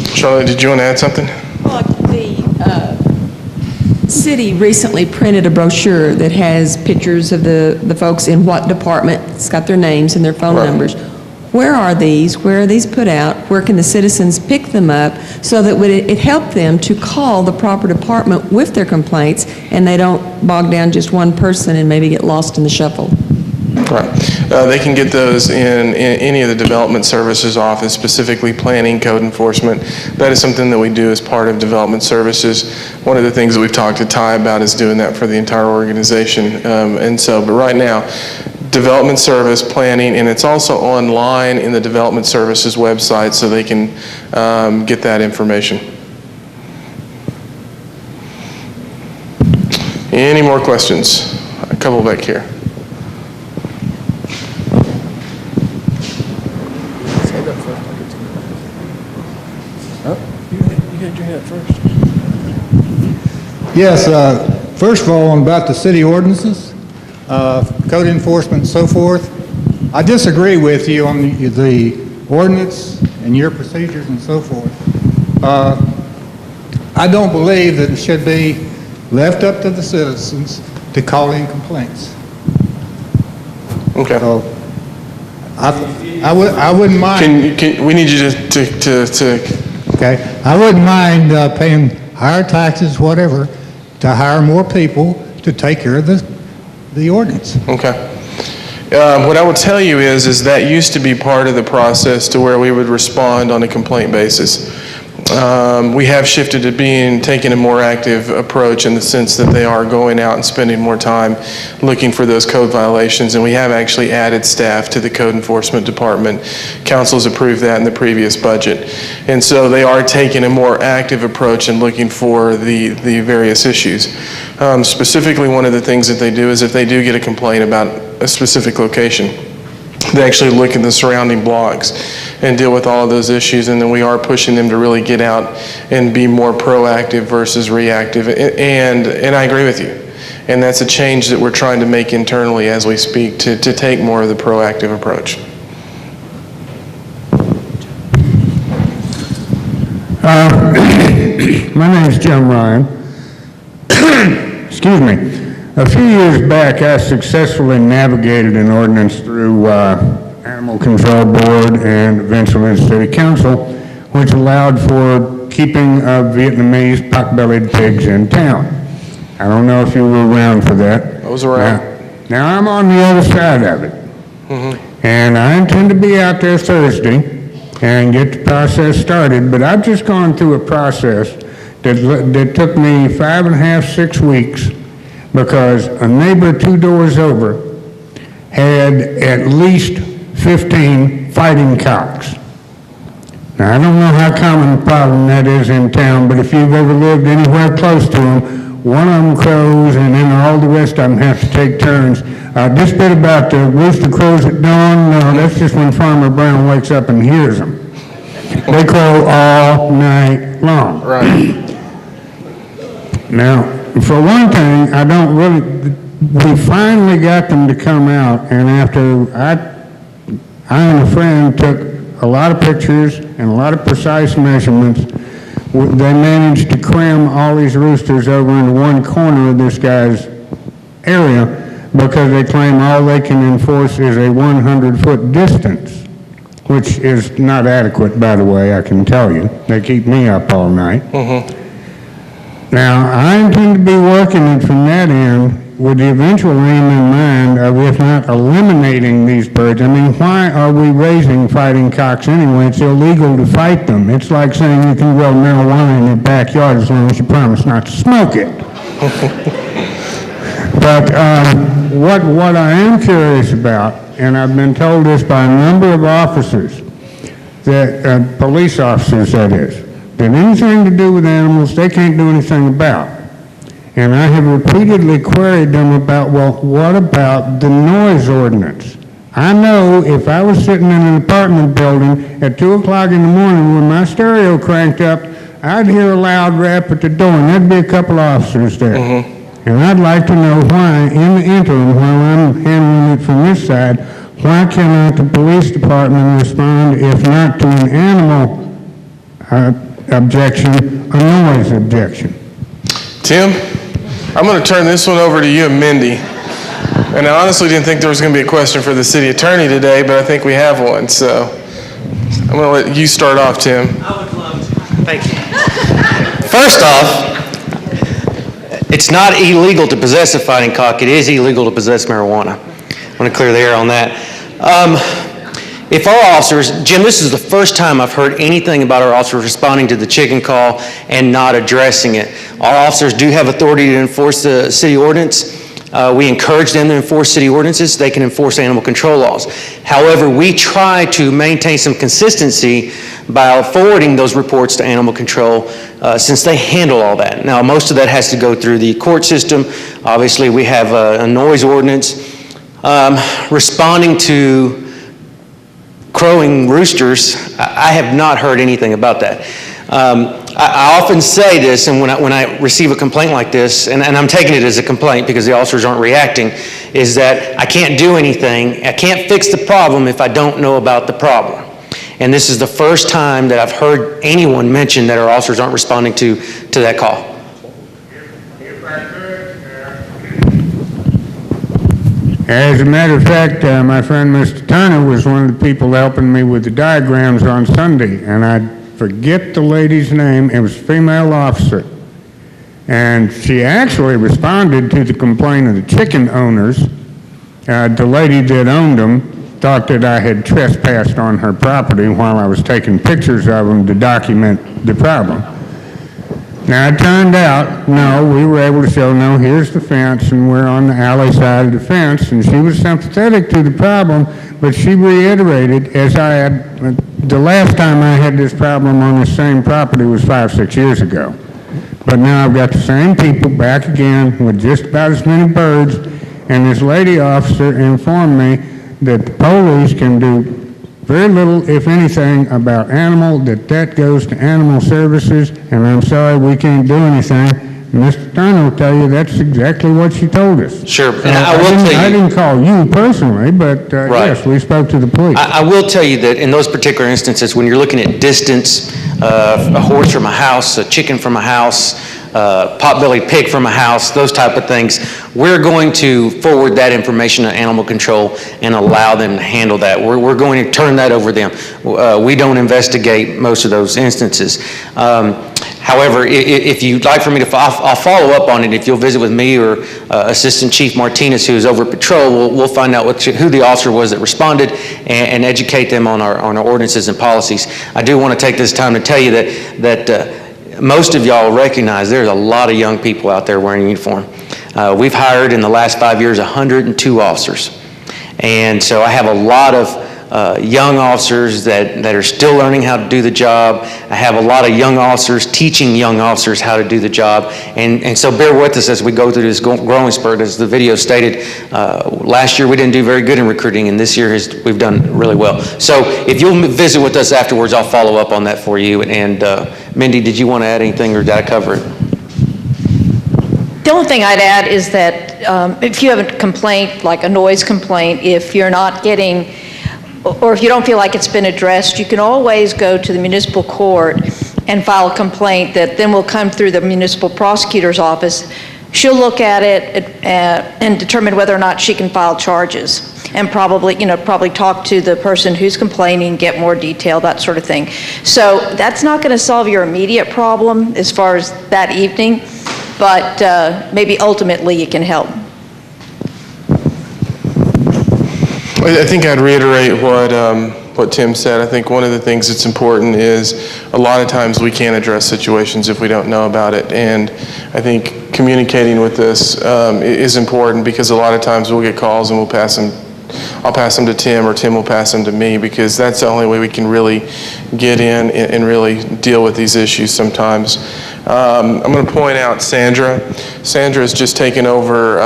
Charlotte, did you want to add something? Well, the city recently printed a brochure that has pictures of the folks in what department. It's got their names and their phone numbers. Where are these? Where are these put out? Where can the citizens pick them up so that it help them to call the proper department with their complaints and they don't bog down just one person and maybe get lost in the shuffle? Right. They can get those in any of the development services office, specifically planning, code enforcement. That is something that we do as part of development services. One of the things that we've talked to Ty about is doing that for the entire organization. But right now, development service, planning, and it's also online in the development services website so they can get that information. Any more questions? A couple back here. Yes, first of all, about the city ordinances, code enforcement and so forth, I disagree with you on the ordinance and your procedures and so forth. I don't believe that it should be left up to the citizens to call in complaints. Okay. So I wouldn't mind. We need you to Okay, I wouldn't mind paying higher taxes, whatever, to hire more people to take care of the ordinance. Okay. What I will tell you is that used to be part of the process to where we would respond on a complaint basis. We have shifted to taking a more active approach in the sense that they are going out and spending more time looking for those code violations, and we have actually added staff to the code enforcement department. Council's approved that in the previous budget. And so they are taking a more active approach and looking for the various issues. Specifically, one of the things that they do is if they do get a complaint about a specific location, they actually look at the surrounding blocks and deal with all of those issues, and then we are pushing them to really get out and be more proactive versus reactive, and I agree with you. And that's a change that we're trying to make internally as we speak to take more of the proactive approach. My name is Jim Ryan. Excuse me. A few years back, I successfully navigated an ordinance through Animal Control Board and eventually the City Council, which allowed for keeping Vietnamese pot-bellied pigs in town. I don't know if you were around for that. I was around. Now I'm on the other side of it. Mm-hmm. And I intend to be out there Thursday and get the process started, but I've just gone through a process that took me 5.5, 6 weeks, because a neighbor 2 doors over had at least 15 fighting cocks. Now, I don't know how common a problem that is in town, but if you've ever lived anywhere close to them, one of them crows and then all the rest of them have to take turns. This bit about the rooster crows at dawn, no, that's just when Farmer Brown wakes up and hears them. They crow all night long. Right. Now, for one thing, we finally got them to come out, and after I and a friend took a lot of pictures and a lot of precise measurements, they managed to cram all these roosters over into one corner of this guy's area because they claim all they can enforce is a 100-foot distance, which is not adequate, by the way, I can tell you. They keep me up all night. Mm-hmm. Now, I intend to be working it from that end with the eventual aim in mind of, if not eliminating these birds. I mean, why are we raising fighting cocks anyway? It's illegal to fight them. It's like saying you can grow marijuana in your backyard as long as you promise not to smoke it. But what I am curious about, and I've been told this by a number of officers, that police officers, that is, that anything to do with animals, they can't do anything about. And I have repeatedly queried them about, well, what about the noise ordinance? I know if I was sitting in an apartment building at 2 o'clock in the morning with my stereo cranked up, I'd hear a loud rap at the door, and there'd be a couple of officers there. Mm-hmm. And I'd like to know why, in the interim, while I'm handling it from this side, why cannot the police department respond, if not to an animal objection, a noise objection. Tim, I'm going to turn this one over to you and Mindy. And I honestly didn't think there was going to be a question for the city attorney today, but I think we have one. So I'm going to let you start off, Tim. I would love to. Thank you. First off, it's not illegal to possess a fighting cock. It is illegal to possess marijuana. I want to clear the air on that. If our officers, Jim, this is the first time I've heard anything about our officers responding to the chicken call and not addressing it. Our officers do have authority to enforce the city ordinance. We encourage them to enforce city ordinances. They can enforce animal control laws. However, we try to maintain some consistency by forwarding those reports to animal control since they handle all that. Now, most of that has to go through the court system. Obviously, we have a noise ordinance. Responding to crowing roosters, I have not heard anything about that. I often say this, and when I receive a complaint like this, and I'm taking it as a complaint because the officers aren't reacting, is that I can't do anything, I can't fix the problem if I don't know about the problem. And this is the first time that I've heard anyone mention that our officers aren't responding to that call. If I could, as a matter of fact, my friend Mr. Turner was one of the people helping me with the diagrams on Sunday, and I forget the lady's name. It was a female officer. And she actually responded to the complaint of the chicken owners. The lady that owned them thought that I had trespassed on her property while I was taking pictures of them to document the problem. Now, it turned out, no, we were able to show, no, here's the fence, and we're on the alley side of the fence, and she was sympathetic to the problem, but she reiterated, as I had, the last time I had this problem on the same property was 5-6 years ago. But now I've got the same people back again with just about as many birds, and this lady officer informed me that the police can do very little, if anything, about animal, that goes to animal services, and I'm sorry we can't do anything. Mr. Turner will tell you that's exactly what she told us. Sure, and I will tell you. I didn't call you personally, but Right. yes, we spoke to the police. I will tell you that in those particular instances, when you're looking at distance, a horse from a house, a chicken from a house, pot-bellied pig from a house, those type of things, we're going to forward that information to animal control and allow them to handle that. We're going to turn that over to them. We don't investigate most of those instances. However, if you'd like for me to, I'll follow up on it. If you'll visit with me or Assistant Chief Martinez, who is over patrol, we'll find out who the officer was that responded and educate them on our ordinances and policies. I do want to take this time to tell you that most of y'all recognize there's a lot of young people out there wearing uniform. We've hired in the last 5 years 102 officers. And so I have a lot of young officers that are still learning how to do the job. I have a lot of young officers teaching young officers how to do the job. And so bear with us as we go through this growing spurt. As the video stated, last year we didn't do very good in recruiting, and this year we've done really well. So if you'll visit with us afterwards, I'll follow up on that for you. And Mindy, did you want to add anything, or did I cover it? The only thing I'd add is that if you have a complaint, like a noise complaint, if you're not getting, or if you don't feel like it's been addressed, you can always go to the municipal court and file a complaint that then will come through the municipal prosecutor's office. She'll look at it and determine whether or not she can file charges, and probably talk to the person who's complaining, get more detail, that sort of thing. So that's not going to solve your immediate problem as far as that evening, but maybe ultimately it can help. I think I'd reiterate what Tim said. I think one of the things that's important is a lot of times we can't address situations if we don't know about it. And I think communicating with this is important, because a lot of times we'll get calls and I'll pass them to Tim, or Tim will pass them to me, because that's the only way we can really get in and really deal with these issues sometimes. I'm going to point out Sandra. Sandra has just taken over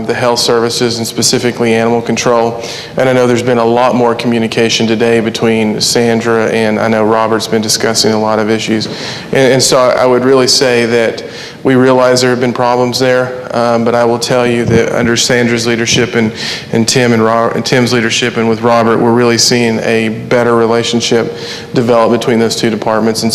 the health services, and specifically animal control. And I know there's been a lot more communication today between Sandra and I know Robert's been discussing a lot of issues. And so I would really say that we realize there have been problems there, but I will tell you that under Sandra's leadership and Tim's leadership, and with Robert, we're really seeing a better relationship develop between those two departments. And